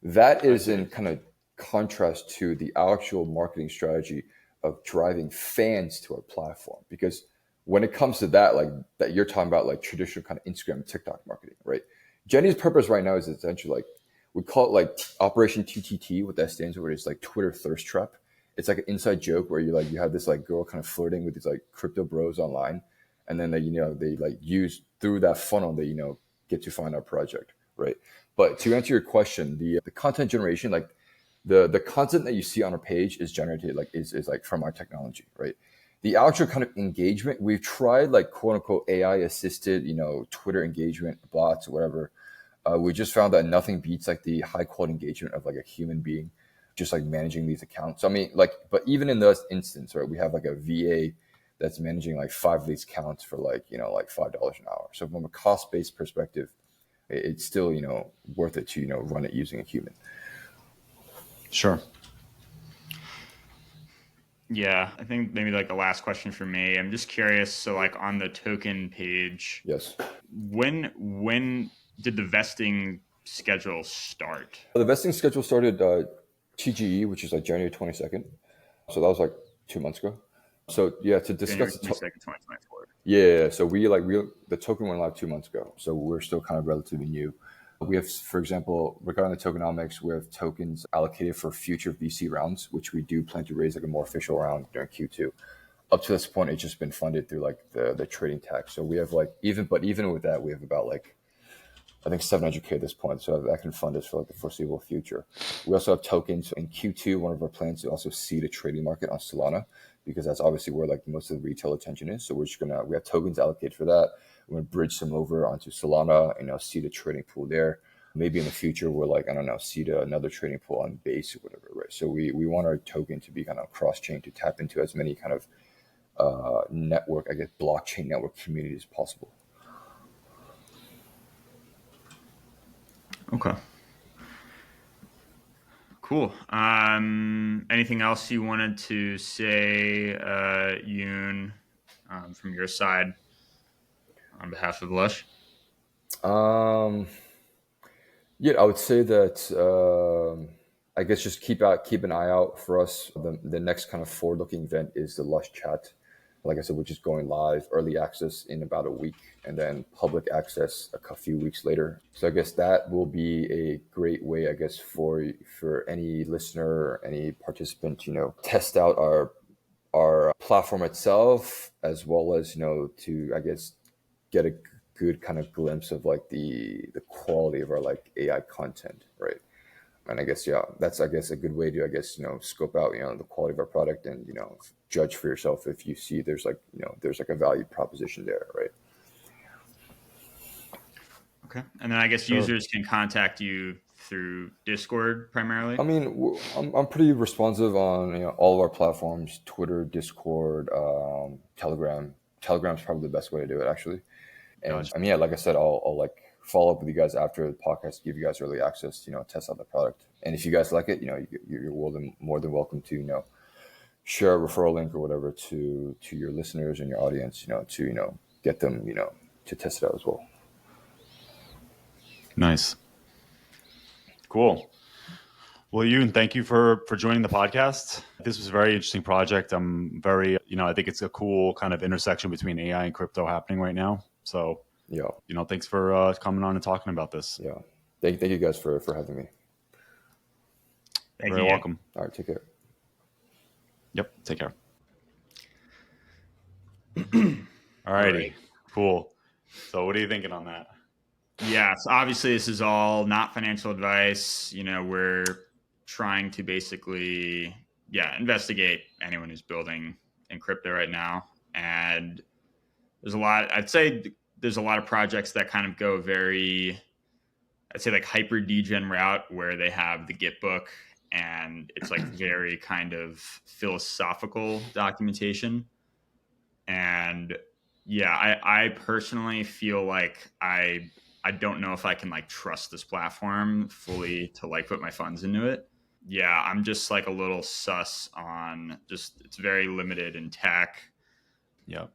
Speaker 2: That is in kind of contrast to the actual marketing strategy of driving fans to our platform. Because when it comes to that, like that you're talking about, like traditional kind of Instagram, TikTok marketing, right? Jenny's purpose right now is essentially like, we call it like Operation TTT. What that stands for is like Twitter thirst trap. It's like an inside joke where you have this like girl kind of flirting with these like crypto bros online, and then they like use through that funnel they get to find our project, right? But to answer your question, the content generation, like the content that you see on our page is generated like is like from our technology, right? The actual kind of engagement, we've tried like quote unquote AI assisted, Twitter engagement bots, whatever. We just found that nothing beats like the high quality engagement of like a human being, just like managing these accounts. So, I mean, like, but even in this instance, right, we have like a VA that's managing like 5 of these accounts for like, like $5 an hour. So from a cost based perspective, it's still, worth it to, run it using a human.
Speaker 1: Sure.
Speaker 3: Yeah, I think maybe like the last question for me. I'm just curious. So, like on the token page,
Speaker 2: Yes.
Speaker 3: when did the vesting schedule start?
Speaker 2: The vesting schedule started TGE, which is like January 22nd. So that was like 2 months ago. So yeah, to
Speaker 3: January
Speaker 2: discuss
Speaker 3: 22nd, 2024.
Speaker 2: yeah. So the token went live 2 months ago. So we're still kind of relatively new. We have, for example, regarding the tokenomics, we have tokens allocated for future VC rounds, which we do plan to raise like a more official round during Q2. Up to this point, it's just been funded through like the trading tax. So we have like even with that, we have about like I think 700K at this point. So that can fund us for like the foreseeable future. We also have tokens in Q2. One of our plans to also seed a trading market on Solana, because that's obviously where like most of the retail attention is. So we have tokens allocated for that. We're gonna bridge some over onto Solana and see the trading pool there. Maybe in the future we're like, I don't know, see another trading pool on Base or whatever, right? So we want our token to be kind of cross chain to tap into as many kind of network, I guess, blockchain network communities as possible.
Speaker 3: Okay. Cool. Anything else you wanted to say, Yoon, from your side on behalf of Lush?
Speaker 2: Um, yeah, I would say that I guess just keep an eye out for us. The next kind of forward-looking event is the Lush Chat, like I said, which is going live, early access in about a week, and then public access a few weeks later. So I guess that will be a great way, I guess, for any listener or any participant, test out our platform itself, as well as to, I guess, get a good kind of glimpse of like the quality of our like AI content, right? And I guess that's, I guess, a good way to, I guess, scope out the quality of our product, and judge for yourself if you see there's like a value proposition there, right?
Speaker 3: Okay. And then I guess
Speaker 1: Sure.
Speaker 3: users can contact you through Discord primarily.
Speaker 2: I mean, I'm pretty responsive on all of our platforms: Twitter, Discord, Telegram. Telegram's probably the best way to do it, actually. And
Speaker 1: Gotcha.
Speaker 2: I mean, yeah, like I said, I'll like follow up with you guys after the podcast, give you guys early access, test out the product. And if you guys like it, you're more than welcome to, share a referral link or whatever to your listeners and your audience, to, get them, to test it out as well.
Speaker 1: Nice. Cool. Well, Yoon, thank you for joining the podcast. This was a very interesting project. I'm very, I think it's a cool kind of intersection between AI and crypto happening right now. So,
Speaker 2: Yeah.
Speaker 1: Thanks for coming on and talking about this.
Speaker 2: Yeah. Thank you guys for having me.
Speaker 3: Thank
Speaker 1: You're
Speaker 3: you.
Speaker 1: welcome.
Speaker 2: All right. Take care.
Speaker 1: Yep. Take care. All
Speaker 3: All
Speaker 1: righty.
Speaker 3: right.
Speaker 1: Cool. So what are you thinking on that?
Speaker 3: Yeah, so obviously this is all not financial advice. We're trying to basically, investigate anyone who's building in crypto right now. And I'd say there's a lot of projects that kind of go I'd say like hyper degen route, where they have the Git book and it's like very kind of philosophical documentation. And yeah, I personally feel like I don't know if I can like trust this platform fully to like put my funds into it. Yeah, I'm just like a little sus on just it's very limited in tech.
Speaker 1: Yeah.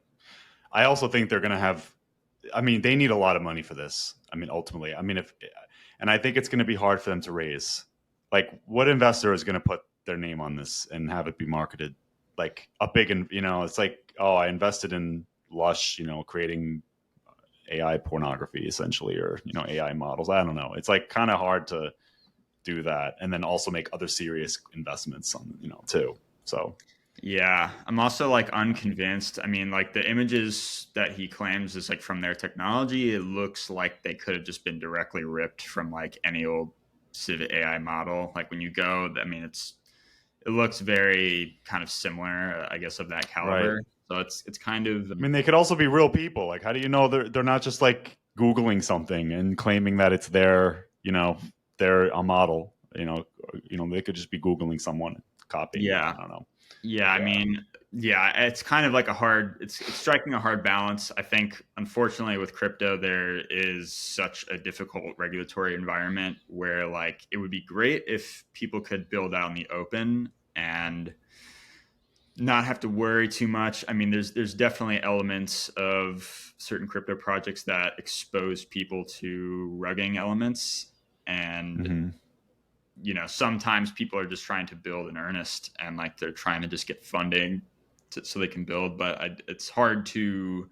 Speaker 1: I also think they're going to have, they need a lot of money for this. Ultimately, and I think it's going to be hard for them to raise. Like, what investor is going to put their name on this and have it be marketed like a big, it's like, oh, I invested in Lush, creating AI pornography essentially, or, AI models. I don't know. It's like kind of hard to do that and then also make other serious investments on, too. So
Speaker 3: Yeah, I'm also like unconvinced. Like the images that he claims is like from their technology, it looks like they could have just been directly ripped from like any old Civ AI model. Like when you go, it looks very kind of similar, I guess, of that caliber.
Speaker 1: Right.
Speaker 3: So it's kind of
Speaker 1: they could also be real people. Like, how do you know they're not just like Googling something and claiming that it's they're a model, they could just be Googling someone, copying it.
Speaker 3: yeah.
Speaker 1: I don't know.
Speaker 3: Yeah,
Speaker 1: Yeah.
Speaker 3: it's kind of like it's striking a hard balance. I think, unfortunately, with crypto, there is such a difficult regulatory environment where, like, it would be great if people could build out in the open and not have to worry too much. There's definitely elements of certain crypto projects that expose people to rugging elements, and
Speaker 1: Mm-hmm.
Speaker 3: sometimes people are just trying to build in earnest and like they're trying to just get funding so they can build. But it's hard to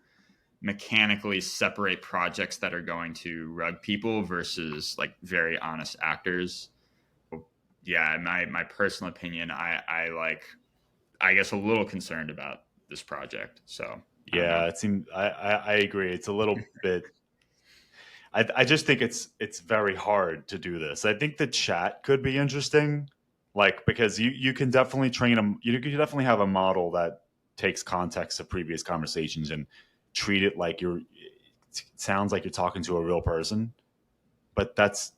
Speaker 3: mechanically separate projects that are going to rug people versus like very honest actors. Yeah, in my personal opinion, I guess a little concerned about this project. So
Speaker 1: Yeah, it seems I agree. It's a little bit. I just think it's very hard to do this. I think the chat could be interesting, like because you can definitely train them. You can definitely have a model that takes context of previous conversations and treat it like it sounds like you're talking to a real person, but that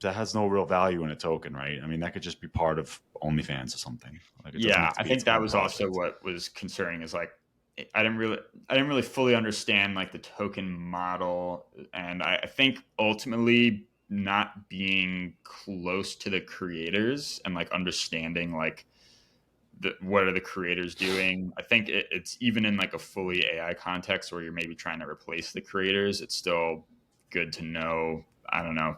Speaker 1: has no real value in a token, right? I mean, that could just be part of OnlyFans or something. Like, it doesn't
Speaker 3: Yeah,
Speaker 1: have to
Speaker 3: I
Speaker 1: be its
Speaker 3: think that
Speaker 1: own
Speaker 3: was also
Speaker 1: project.
Speaker 3: what was concerning is like I didn't really fully understand like the token model, and I think ultimately not being close to the creators and like understanding like what are the creators doing. I think it's even in like a fully AI context where you're maybe trying to replace the creators. It's still good to know. I don't know,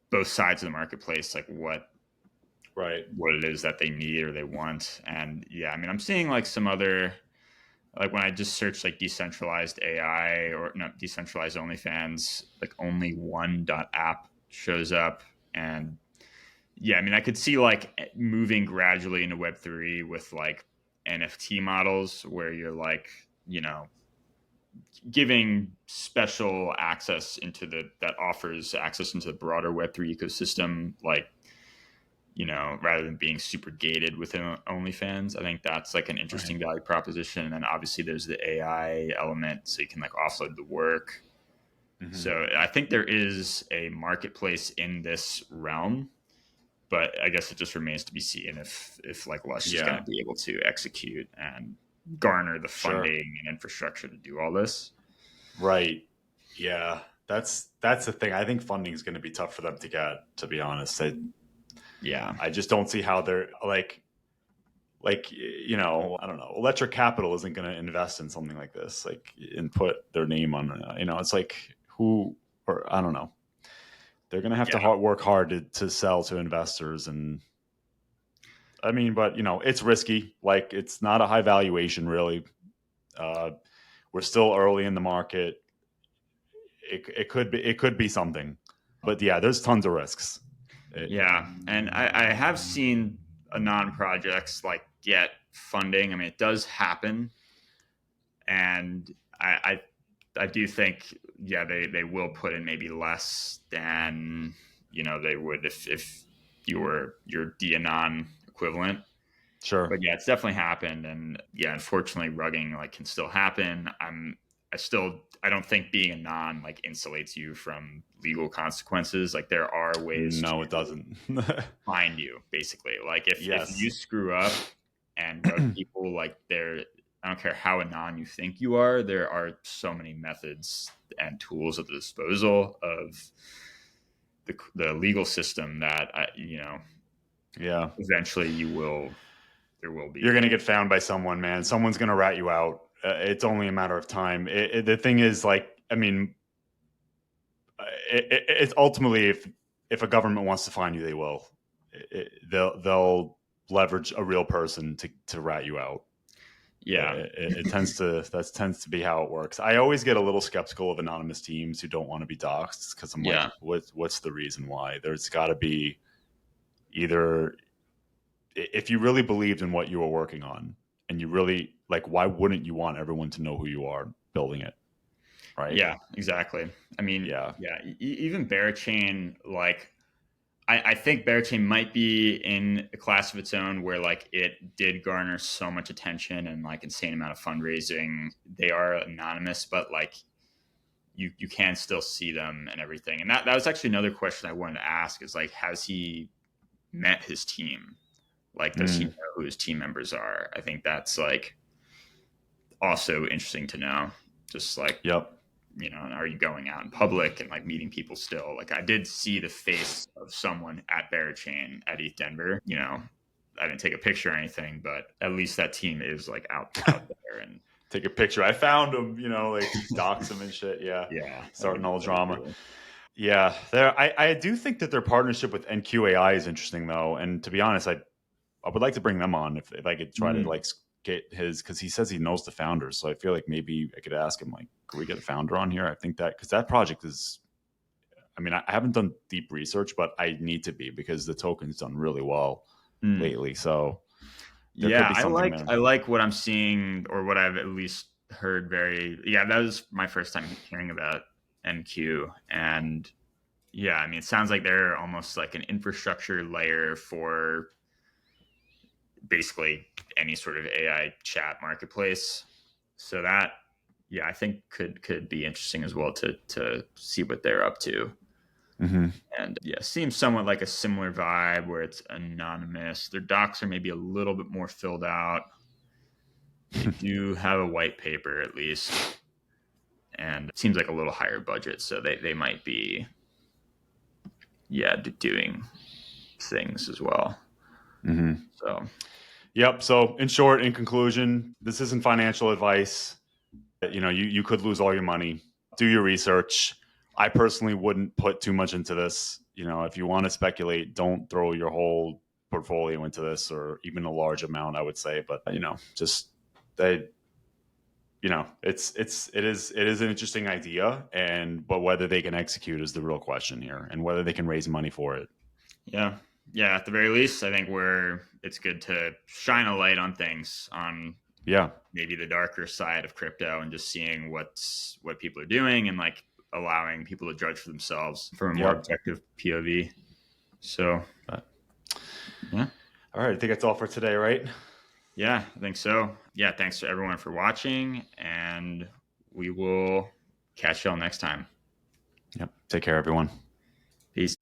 Speaker 3: both sides of the marketplace, like
Speaker 1: Right.
Speaker 3: what it is that they need or they want. And yeah, I mean, I'm seeing like some other, like when I just search like decentralized AI or no decentralized OnlyFans, like only one app shows up. And yeah, I mean, I could see like moving gradually into Web3 with like NFT models where you're like, giving special access into that offers access into the broader Web3 ecosystem, like, rather than being super gated within OnlyFans. I think that's like an
Speaker 1: Right.
Speaker 3: interesting value proposition. And then obviously there's the AI element, so you can like offload the work.
Speaker 1: Mm-hmm.
Speaker 3: So I think there is a marketplace in this realm, but I guess it just remains to be seen if like Lush is going
Speaker 1: Yeah.
Speaker 3: to be able to execute and garner the
Speaker 1: Sure.
Speaker 3: funding and infrastructure to do all this.
Speaker 1: Right. Yeah. That's the thing. I think funding is going to be tough for them to get. To be honest,
Speaker 3: Yeah.
Speaker 1: I just don't see how they're I don't know. Electric Capital isn't going to invest in something like this, like, and put their name on. It's like who, or I don't know. They're going to have to
Speaker 3: Yeah.
Speaker 1: work hard to sell to investors, and I mean, but it's risky. Like, it's not a high valuation, really. Uh, we're still early in the market. It could be something, but yeah, there's tons of risks.
Speaker 3: Yeah. And I have seen Anon projects like get funding. I mean, it does happen. And I do think, yeah, they will put in maybe less than, they would if you were your DAnon equivalent.
Speaker 1: Sure.
Speaker 3: But yeah, it's definitely happened. And yeah, unfortunately rugging like can still happen. I don't think being a non like insulates you from legal consequences. Like there are ways to
Speaker 1: No, it doesn't.
Speaker 3: find you basically. Like if you
Speaker 1: Yes.
Speaker 3: screw up and rug people, like I don't care how anon you think you are, there are so many methods and tools at the disposal of the legal system that
Speaker 1: Yeah.
Speaker 3: eventually there will
Speaker 1: You're
Speaker 3: be.
Speaker 1: gonna get found by someone, man. Someone's gonna rat you out. It's only a matter of time. The thing is, like, I mean, it's ultimately, if a government wants to find you, they will. They'll leverage a real person to rat you out.
Speaker 3: Yeah.
Speaker 1: It tends to be how it works. I always get a little skeptical of anonymous teams who don't want to be doxxed, because I'm like,
Speaker 3: Yeah.
Speaker 1: what's the reason why? There's got to be either, if you really believed in what you were working on, and you really, like, why wouldn't you want everyone to know who you are building it, right?
Speaker 3: Yeah, exactly. I mean,
Speaker 1: Yeah.
Speaker 3: yeah, even Barachain, like I think Barachain might be in a class of its own where like it did garner so much attention and like insane amount of fundraising. They are anonymous, but like you can still see them and everything. And that was actually another question I wanted to ask is like, has he met his team? Like, does he know
Speaker 1: Mm,
Speaker 3: who his team members are? I think that's like also interesting to know. Just like,
Speaker 1: yep.
Speaker 3: are you going out in public and like meeting people still? Like I did see the face of someone at Barachain at ETH Denver. I didn't take a picture or anything, but at least that team is like out there. And
Speaker 1: Take a picture. I found him. Like, dox him and shit. Yeah.
Speaker 3: yeah,
Speaker 1: Starting all
Speaker 3: that'd be
Speaker 1: drama.
Speaker 3: cool.
Speaker 1: Yeah, I do think that their partnership with EnqAI is interesting, though. And to be honest, I would like to bring them on, if I could try to,
Speaker 3: Mm.
Speaker 1: like, get his, because he says he knows the founders. So I feel like maybe I could ask him, like, could we get a founder on here? I think that, because that project is, I mean, I haven't done deep research, but I need to be, because the token's done really well
Speaker 3: Mm.
Speaker 1: lately. So there could
Speaker 3: Yeah,
Speaker 1: be
Speaker 3: I
Speaker 1: something
Speaker 3: like
Speaker 1: there.
Speaker 3: I like what I'm seeing or what I've at least heard. Yeah, that was my first time hearing about NQ. And yeah, I mean, it sounds like they're almost like an infrastructure layer for basically any sort of AI chat marketplace. So that, yeah, I think could be interesting as well to see what they're up to.
Speaker 1: Mm-hmm.
Speaker 3: And yeah, seems somewhat like a similar vibe where it's anonymous. Their docs are maybe a little bit more filled out. They do have a white paper at least, and it seems like a little higher budget, so they might be, yeah, doing things as well.
Speaker 1: Mm-hmm.
Speaker 3: So
Speaker 1: Yep. So in short, in conclusion, this isn't financial advice. You could lose all your money. Do your research. I personally wouldn't put too much into this. If you want to speculate, don't throw your whole portfolio into this, or even a large amount, I would say. But just they, it is an interesting idea, but whether they can execute is the real question here, and whether they can raise money for it.
Speaker 3: yeah, yeah. At the very least, I think it's good to shine a light on things, on
Speaker 1: Yeah.
Speaker 3: maybe the darker side of crypto, and just seeing what people are doing, and like allowing people to judge for themselves from a more
Speaker 1: Yep.
Speaker 3: objective POV. So yeah.
Speaker 1: All right. I think that's all for today, right?
Speaker 3: Yeah, I think so. Yeah, thanks to everyone for watching, and we will catch y'all next time.
Speaker 1: Yep. Take care, everyone.
Speaker 3: Peace.